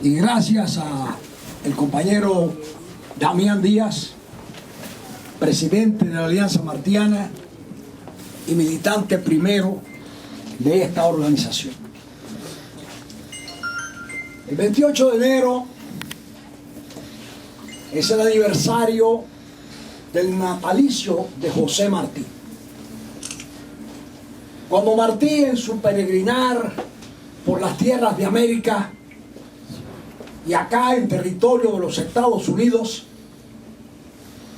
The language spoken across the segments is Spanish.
Y gracias a el compañero Damián Díaz, presidente de la Alianza Martiana y militante primero de esta organización. El 28 de enero es el aniversario del natalicio de José Martí. Cuando Martí, en su peregrinar por las tierras de América y acá en territorio de los Estados Unidos,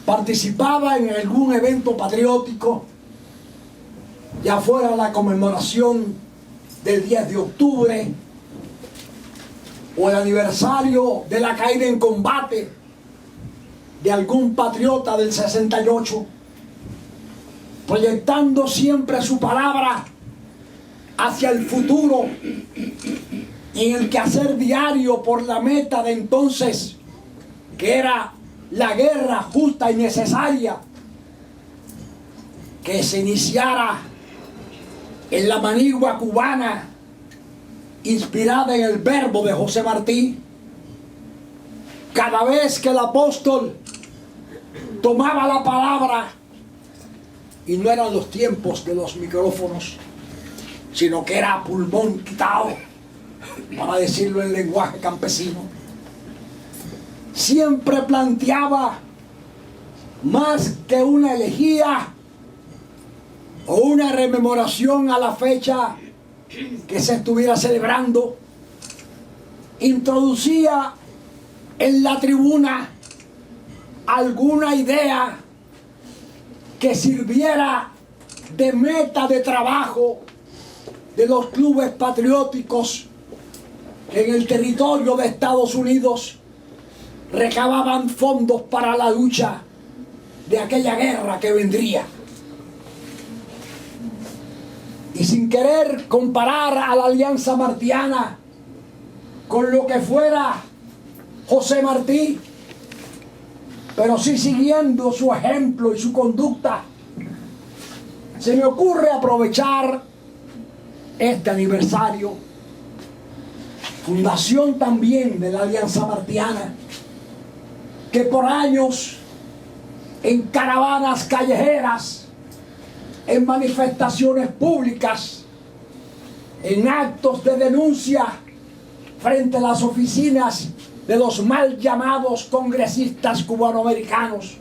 participaba en algún evento patriótico, ya fuera la conmemoración del 10 de octubre o el aniversario de la caída en combate de algún patriota del 68, proyectando siempre su palabra hacia el futuro y en el quehacer diario por la meta de entonces, que era la guerra justa y necesaria que se iniciara en la manigua cubana, inspirada en el verbo de José Martí. Cada vez que el apóstol tomaba la palabra, y no eran los tiempos de los micrófonos, sino que era pulmón quitado, para decirlo en lenguaje campesino, siempre planteaba más que una elegía o una rememoración a la fecha que se estuviera celebrando, introducía en la tribuna alguna idea que sirviera de meta de trabajo de los clubes patrióticos que en el territorio de Estados Unidos recababan fondos para la lucha de aquella guerra que vendría. Y sin querer comparar a la Alianza Martiana con lo que fuera José Martí, pero sí siguiendo su ejemplo y su conducta, se me ocurre aprovechar este aniversario, fundación también de la Alianza Martiana, que por años en caravanas callejeras, en manifestaciones públicas, en actos de denuncia frente a las oficinas de los mal llamados congresistas cubanoamericanos,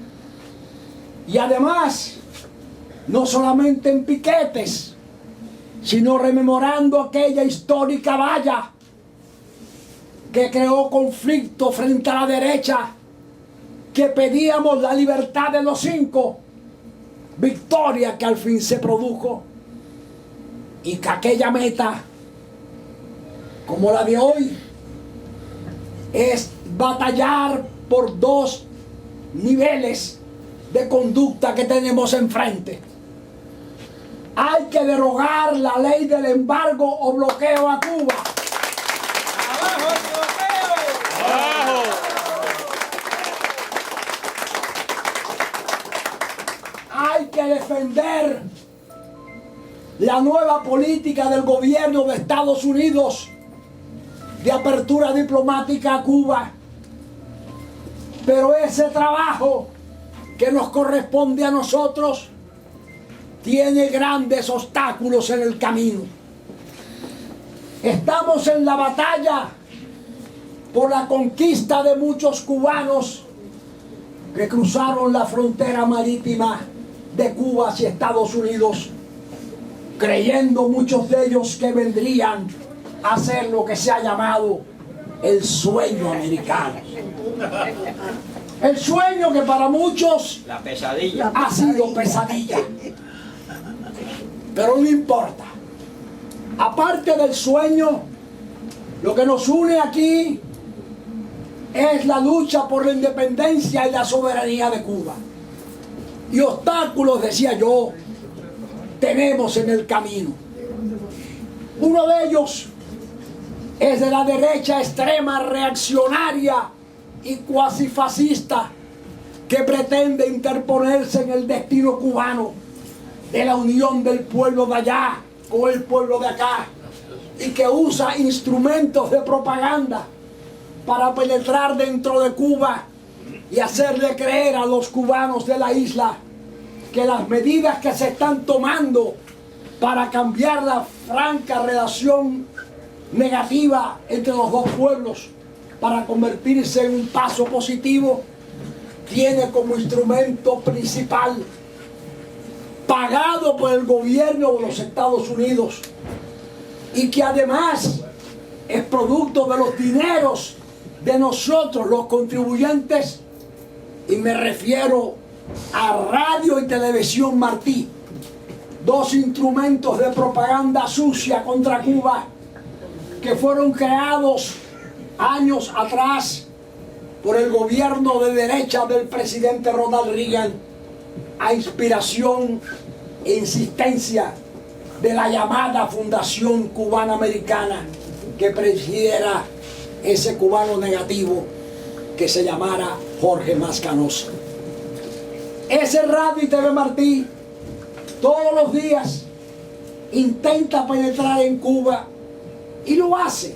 y además no solamente en piquetes, sino rememorando aquella histórica valla que creó conflicto frente a la derecha, que pedíamos la libertad de los 5, victoria que al fin se produjo, y que aquella meta, como la de hoy, es batallar por 2 niveles de conducta que tenemos enfrente. Hay que derogar la ley del embargo o bloqueo a Cuba. ¡Abajo el bloqueo! ¡Abajo! Hay que defender la nueva política del gobierno de Estados Unidos de apertura diplomática a Cuba. Pero ese trabajo que nos corresponde a nosotros tiene grandes obstáculos en el camino. Estamos en la batalla por la conquista de muchos cubanos que cruzaron la frontera marítima de Cuba hacia Estados Unidos, creyendo muchos de ellos que vendrían a hacer lo que se ha llamado el sueño americano. El sueño que para muchos La pesadilla ha sido pesadilla. Pero no importa. Aparte del sueño, lo que nos une aquí es la lucha por la independencia y la soberanía de Cuba. Y obstáculos, decía yo, tenemos en el camino. Uno de ellos es de la derecha extrema, reaccionaria y cuasi fascista, que pretende interponerse en el destino cubano de la unión del pueblo de allá con el pueblo de acá, y que usa instrumentos de propaganda para penetrar dentro de Cuba y hacerle creer a los cubanos de la isla que las medidas que se están tomando para cambiar la franca relación negativa entre los dos pueblos para convertirse en un paso positivo tiene como instrumento principal, pagado por el gobierno de los Estados Unidos, y que además es producto de los dineros de nosotros los contribuyentes, y me refiero a Radio y Televisión Martí, dos instrumentos de propaganda sucia contra Cuba que fueron creados años atrás por el gobierno de derecha del presidente Ronald Reagan, a inspiración e insistencia de la llamada Fundación Cubana Americana que presidiera ese cubano negativo que se llamara Jorge Mascanosa. Ese Radio y TV Martí todos los días intenta penetrar en Cuba y lo hace,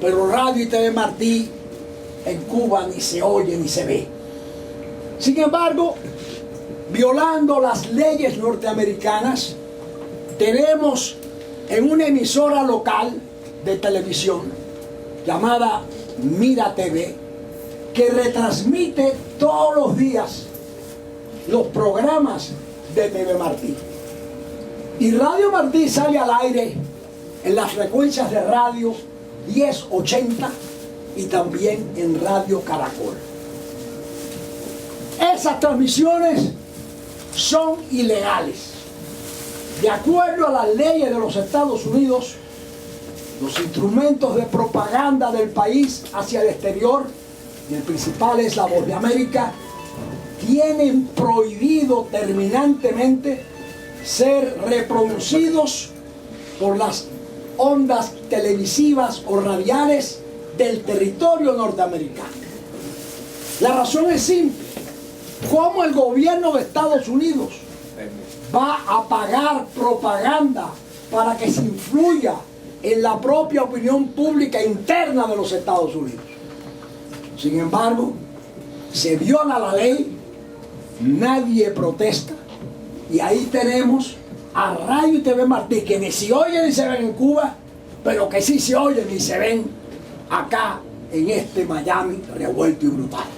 pero Radio y TV Martí en Cuba ni se oye ni se ve. Sin embargo, violando las leyes norteamericanas, tenemos en una emisora local de televisión llamada Mira TV, que retransmite todos los días los programas de TV Martí. Y Radio Martí sale al aire en las frecuencias de radio 1080 y también en Radio Caracol. Esas transmisiones son ilegales. De acuerdo a las leyes de los Estados Unidos, los instrumentos de propaganda del país hacia el exterior, y el principal es La Voz de América, tienen prohibido terminantemente ser reproducidos por las ondas televisivas o radiales del territorio norteamericano. La razón es simple. ¿Cómo el gobierno de Estados Unidos va a pagar propaganda para que se influya en la propia opinión pública interna de los Estados Unidos? Sin embargo, se viola la ley, nadie protesta, y ahí tenemos a Radio y TV Martí, que ni se oyen ni se ven en Cuba, pero que sí se oyen y se ven acá en este Miami revuelto y brutal.